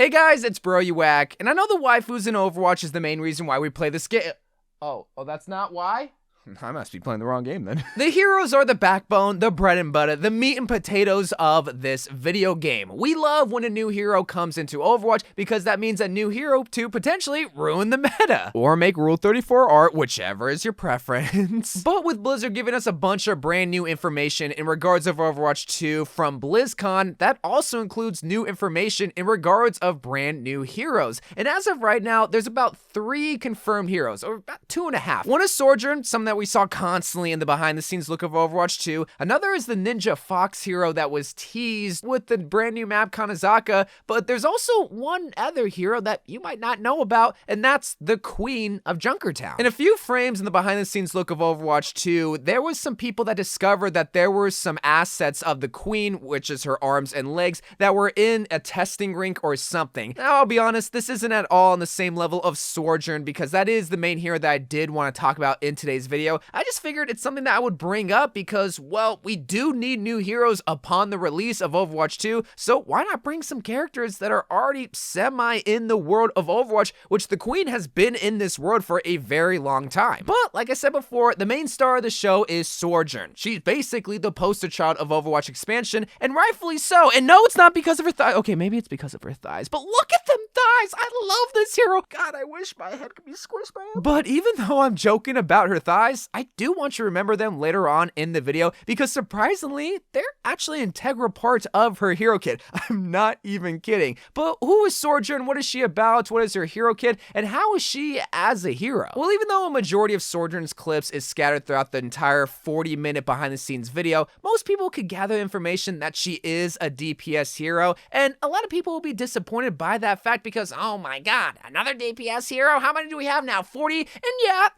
Hey guys, it's Bro You Whack, and I know the waifus in Overwatch is the main reason why we play this game. Oh, that's not why? I must be playing the wrong game then. The heroes are the backbone, the bread and butter, the meat and potatoes of this video game. We love when a new hero comes into Overwatch because that means a new hero to potentially ruin the meta. Or make Rule 34 art, whichever is your preference. But with Blizzard giving us a bunch of brand new information in regards of Overwatch 2 from Blizzcon, that also includes new information in regards of brand new heroes. And as of right now, there's about 3 confirmed heroes, or about 2.5. One is Sojourn, something that we saw constantly in the behind the scenes look of Overwatch 2. Another is the Ninja Fox hero that was teased with the brand new map Kanazaka, but there's also one other hero that you might not know about, and that's the Queen of Junkertown. In a few frames in the behind the scenes look of Overwatch 2, there was some people that discovered that there were some assets of the Queen, which is her arms and legs, that were in a testing rink or something. Now, I'll be honest, this isn't at all on the same level of Sojourn, because that is the main hero that I did want to talk about in today's video. I just figured it's something that I would bring up because, well, we do need new heroes upon the release of Overwatch 2, so why not bring some characters that are already semi in the world of Overwatch, which the Queen has been in this world for a very long time. But like I said before, the main star of the show is Sojourn. She's basically the poster child of Overwatch expansion, and rightfully so. And no, it's not because of her thighs. Okay, maybe it's because of her thighs, but look at them thighs. I love this hero. God, I wish my head could be squished by him. But even though I'm joking about her thighs, I do want you to remember them later on in the video because surprisingly, they're actually an integral part of her hero kit. I'm not even kidding. But who is Sojourn? What is she about? What is her hero kit? And how is she as a hero? Well, even though a majority of Sojourn's clips is scattered throughout the entire 40-minute behind the scenes video, most people could gather information that she is a DPS hero, and a lot of people will be disappointed by that fact because, oh my god, another DPS hero? How many do we have now? 40? And yeah,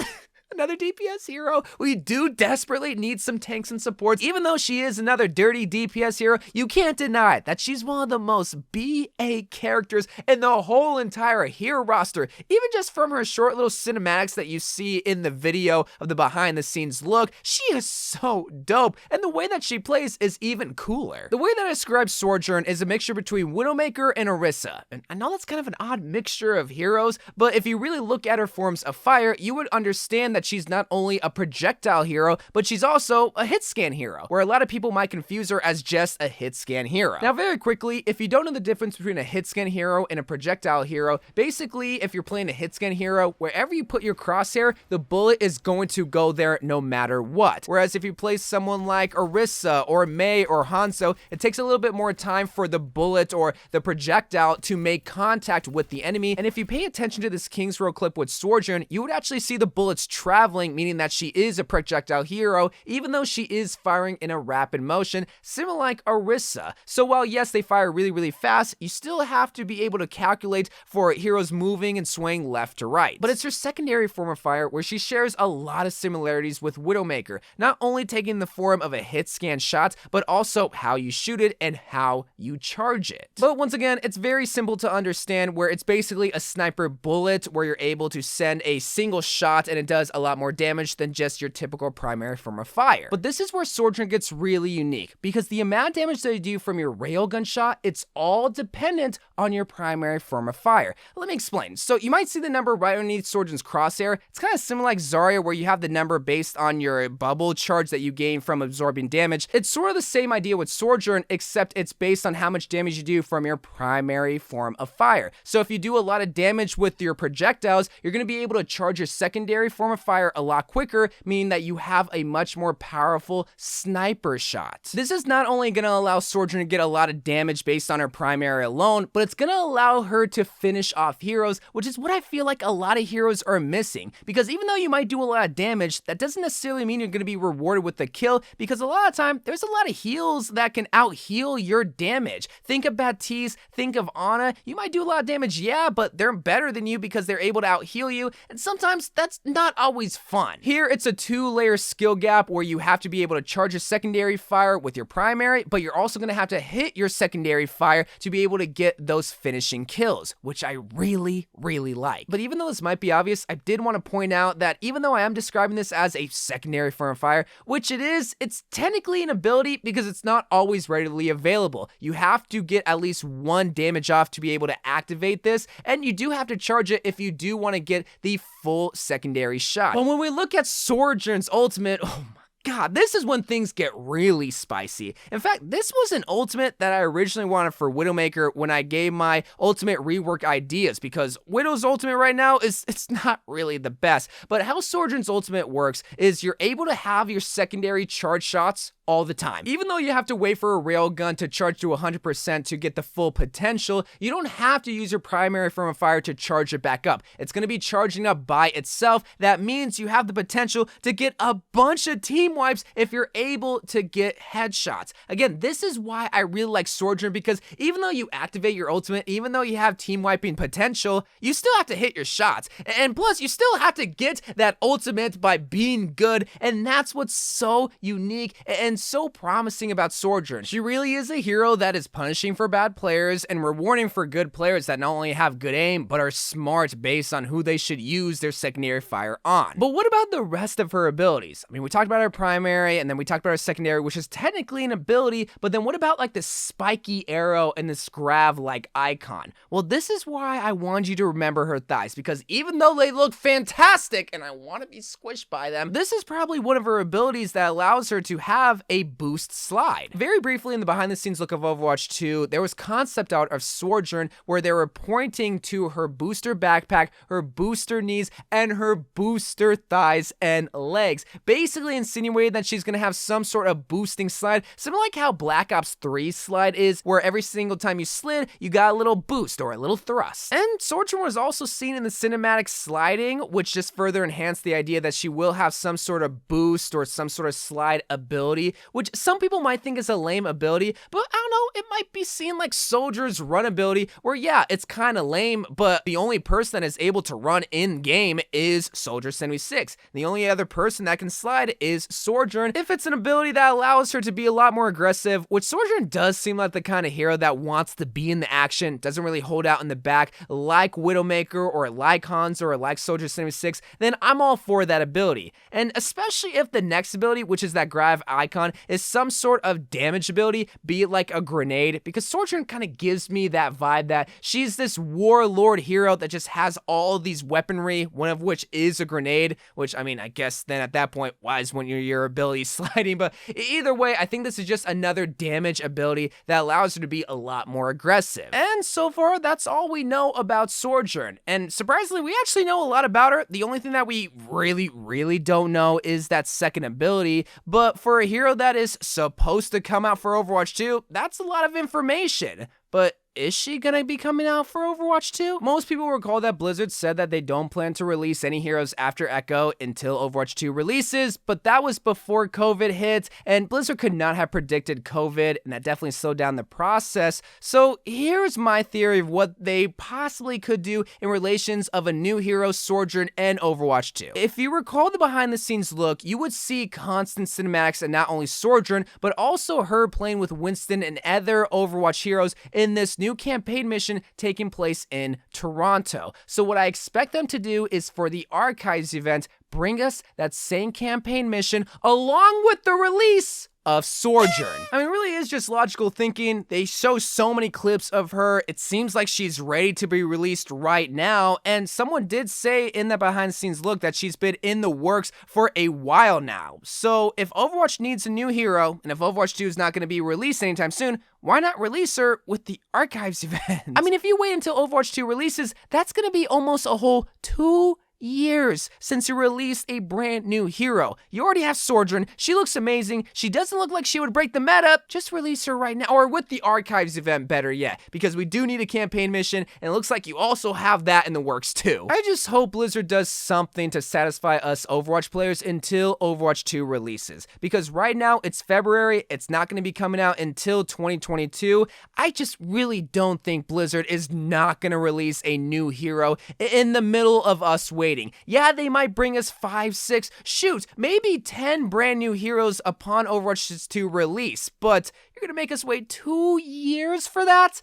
another DPS hero. We do desperately need some tanks and supports. Even though she is another dirty DPS hero, you can't deny that she's one of the most BA characters in the whole entire hero roster. Even just from her short little cinematics that you see in the video of the behind the scenes look, she is so dope. And the way that she plays is even cooler. The way that I describe Sojourn is a mixture between Widowmaker and Orisa. And I know that's kind of an odd mixture of heroes, but if you really look at her forms of fire, you would understand that she's not only a projectile hero, but she's also a hit scan hero, where a lot of people might confuse her as just a hit scan hero. Now, very quickly, if you don't know the difference between a hit scan hero and a projectile hero, basically, if you're playing a hit scan hero, wherever you put your crosshair, the bullet is going to go there no matter what. Whereas if you play someone like Orisa or Mei or Hanzo, it takes a little bit more time for the bullet or the projectile to make contact with the enemy. And if you pay attention to this King's Row clip with Sojourn, you would actually see the bullets traveling, meaning that she is a projectile hero, even though she is firing in a rapid motion, similar like Orisa. So while yes, they fire really, really fast, you still have to be able to calculate for heroes moving and swaying left to right. But it's her secondary form of fire where she shares a lot of similarities with Widowmaker, not only taking the form of a hit scan shot, but also how you shoot it and how you charge it. But once again, it's very simple to understand, where it's basically a sniper bullet where you're able to send a single shot and it does a lot more damage than just your typical primary form of fire. But this is where Sojourn gets really unique, because the amount of damage that you do from your railgun shot, it's all dependent on your primary form of fire. Let me explain. So you might see the number right underneath Sojourn's crosshair. It's kind of similar like Zarya, where you have the number based on your bubble charge that you gain from absorbing damage. It's sort of the same idea with Sojourn, except it's based on how much damage you do from your primary form of fire. So if you do a lot of damage with your projectiles, you're going to be able to charge your secondary form of fire a lot quicker, meaning that you have a much more powerful sniper shot. This is not only going to allow Sojourn to get a lot of damage based on her primary alone, but it's going to allow her to finish off heroes, which is what I feel like a lot of heroes are missing. Because even though you might do a lot of damage, that doesn't necessarily mean you're going to be rewarded with the kill, because a lot of time, there's a lot of heals that can out-heal your damage. Think of Baptiste, think of Ana. You might do a lot of damage, yeah, but they're better than you because they're able to out-heal you, and sometimes that's not always always fun. Here, it's a 2-layer skill gap where you have to be able to charge a secondary fire with your primary, but you're also going to have to hit your secondary fire to be able to get those finishing kills, which I really like. But even though this might be obvious, I did want to point out that even though I am describing this as a secondary firm fire, which it is, it's technically an ability because it's not always readily available. You have to get at least 1 damage off to be able to activate this, and you do have to charge it if you do want to get the full secondary shot. But when we look at Sojourn's ultimate, oh my God, this is when things get really spicy. In fact, this was an ultimate that I originally wanted for Widowmaker when I gave my ultimate rework ideas, because Widow's ultimate right now it's not really the best. But how Sojourn's ultimate works is you're able to have your secondary charge shots all the time. Even though you have to wait for a railgun to charge to 100% to get the full potential, you don't have to use your primary firm of fire to charge it back up. It's going to be charging up by itself. That means you have the potential to get a bunch of team wipes if you're able to get headshots. Again, this is why I really like Sojourn, because even though you activate your ultimate, even though you have team wiping potential, you still have to hit your shots. And plus, you still have to get that ultimate by being good, and that's what's so unique and so promising about Sojourn. She really is a hero that is punishing for bad players and rewarding for good players that not only have good aim, but are smart based on who they should use their secondary fire on. But what about the rest of her abilities? I mean, we talked about her primary, and then we talked about her secondary, which is technically an ability, but then what about like the spiky arrow and this grav-like icon? Well, this is why I wanted you to remember her thighs, because even though they look fantastic and I want to be squished by them, this is probably one of her abilities that allows her to have a boost slide. Very briefly in the behind the scenes look of Overwatch 2, there was concept art of Sojourn where they were pointing to her booster backpack, her booster knees, and her booster thighs and legs, basically insinuating that she's gonna have some sort of boosting slide, similar like how Black Ops 3 slide is, where every single time you slid, you got a little boost or a little thrust. And Sojourn was also seen in the cinematic sliding, which just further enhanced the idea that she will have some sort of boost or some sort of slide ability, which some people might think is a lame ability, but I don't know, it might be seen like Soldier's run ability, where yeah, it's kind of lame, but the only person that is able to run in game is Soldier76. The only other person that can slide is Sojourn, if it's an ability that allows her to be a lot more aggressive, which Sojourn does seem like the kind of hero that wants to be in the action, doesn't really hold out in the back like Widowmaker or like Hanzo or like Soldier76, then I'm all for that ability. And especially if the next ability, which is that grav icon, is some sort of damage ability, be it like a grenade, because Sojourn kind of gives me that vibe that she's this warlord hero that just has all of these weaponry, one of which is a grenade, which I mean, I guess then at that point, why is when your ability sliding? But either way, I think this is just another damage ability that allows her to be a lot more aggressive. And so far, that's all we know about Sojourn. And surprisingly, we actually know a lot about her. The only thing that we really don't know is that second ability, but for a hero that is supposed to come out for Overwatch 2, that's a lot of information. But is she gonna be coming out for Overwatch 2? Most people recall that Blizzard said that they don't plan to release any heroes after Echo until Overwatch 2 releases, but that was before COVID hit, and Blizzard could not have predicted COVID, and that definitely slowed down the process. So here's my theory of what they possibly could do in relations of a new hero, Sojourn, and Overwatch 2. If you recall the behind the scenes look, you would see constant cinematics and not only Sojourn, but also her playing with Winston and other Overwatch heroes in this new campaign mission taking place in Toronto. So what I expect them to do is for the Archives event, bring us that same campaign mission along with the release of Sojourn. I mean, it really is just logical thinking. They show so many clips of her. It seems like she's ready to be released right now. And someone did say in that behind the scenes look that she's been in the works for a while now. So if Overwatch needs a new hero, and if Overwatch 2 is not going to be released anytime soon, why not release her with the Archives event? I mean, if you wait until Overwatch 2 releases, that's going to be almost a whole 2 years since you released a brand new hero. You already have Sojourn. She looks amazing. She doesn't look like she would break the meta. Just release her right now, or with the Archives event, better yet, because we do need a campaign mission, and it looks like you also have that in the works too. I just hope Blizzard does something to satisfy us Overwatch players until Overwatch 2 releases, because right now it's February. It's not going to be coming out until 2022. I just really don't think Blizzard is not going to release a new hero in the middle of us waiting waiting. Yeah, they might bring us 5, 6, shoot, maybe 10 brand new heroes upon Overwatch 2 release, but you're gonna make us wait 2 years for that?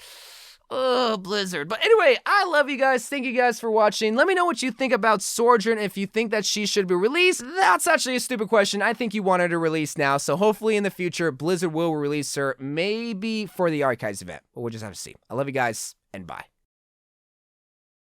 Ugh, Blizzard. But anyway, I love you guys. Thank you guys for watching. Let me know what you think about Sojourn, if you think that she should be released. That's actually a stupid question. I think you want her to release now, so hopefully in the future, Blizzard will release her, maybe for the Archives event. But we'll just have to see. I love you guys, and bye.